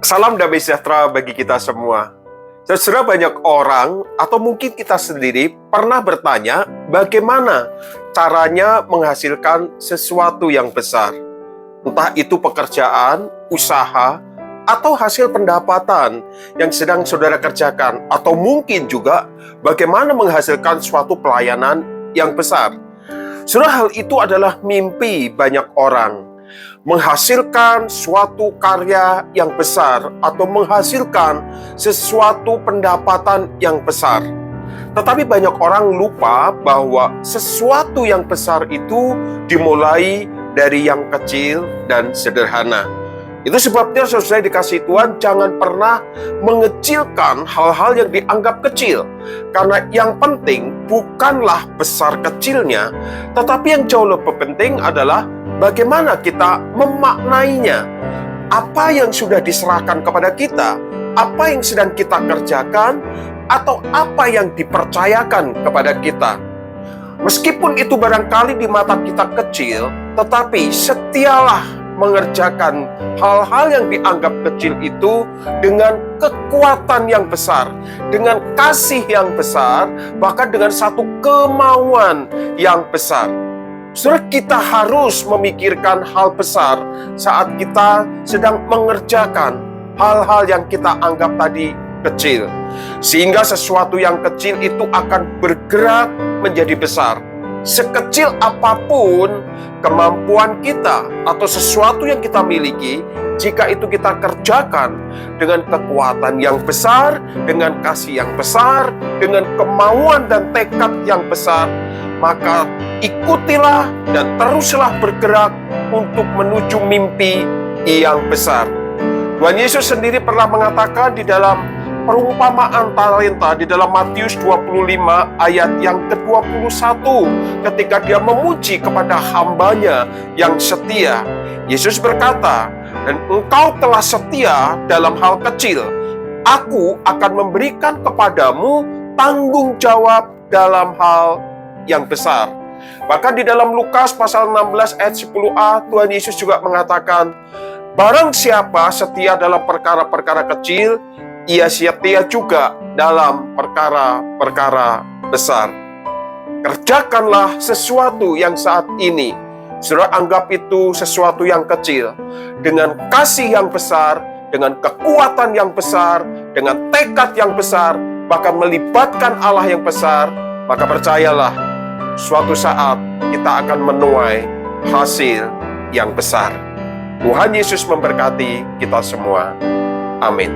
Salam damai sejahtera bagi kita semua. Saudara, banyak orang atau mungkin kita sendiri pernah bertanya bagaimana caranya menghasilkan sesuatu yang besar. Entah itu pekerjaan, usaha, atau hasil pendapatan yang sedang saudara kerjakan. Atau mungkin juga bagaimana menghasilkan suatu pelayanan yang besar. Saudara, hal itu adalah mimpi banyak orang. Menghasilkan suatu karya yang besar atau menghasilkan sesuatu pendapatan yang besar. Tetapi banyak orang lupa bahwa sesuatu yang besar itu dimulai dari yang kecil dan sederhana. Itu sebabnya saudara dikasih Tuhan, jangan pernah mengecilkan hal-hal yang dianggap kecil. Karena yang penting bukanlah besar kecilnya, tetapi yang jauh lebih penting adalah bagaimana kita memaknainya. Apa yang sudah diserahkan kepada kita, apa yang sedang kita kerjakan, atau apa yang dipercayakan kepada kita. Meskipun itu barangkali di mata kita kecil, tetapi setialah mengerjakan hal-hal yang dianggap kecil itu dengan kekuatan yang besar, dengan kasih yang besar, bahkan dengan satu kemauan yang besar. Saudara, kita harus memikirkan hal besar saat kita sedang mengerjakan hal-hal yang kita anggap tadi kecil. Sehingga sesuatu yang kecil itu akan bergerak menjadi besar. Sekecil apapun kemampuan kita atau sesuatu yang kita miliki, jika itu kita kerjakan dengan kekuatan yang besar, dengan kasih yang besar, dengan kemauan dan tekad yang besar, maka ikutilah dan teruslah bergerak untuk menuju mimpi yang besar. Tuhan Yesus sendiri pernah mengatakan di dalam perumpamaan talenta di dalam Matius 25 ayat yang ke-21, ketika dia memuji kepada hambanya yang setia. Yesus berkata, "Dan engkau telah setia dalam hal kecil, aku akan memberikan kepadamu tanggung jawab dalam hal yang besar." Bahkan di dalam Lukas pasal 16 ayat 10a, Tuhan Yesus juga mengatakan, "Barang siapa setia dalam perkara-perkara kecil, ia setia juga dalam perkara-perkara besar." Kerjakanlah sesuatu yang saat ini, saudara anggap itu sesuatu yang kecil, dengan kasih yang besar, dengan kekuatan yang besar, dengan tekad yang besar, bahkan melibatkan Allah yang besar, maka percayalah, suatu saat kita akan menuai hasil yang besar. Tuhan Yesus memberkati kita semua. Amin.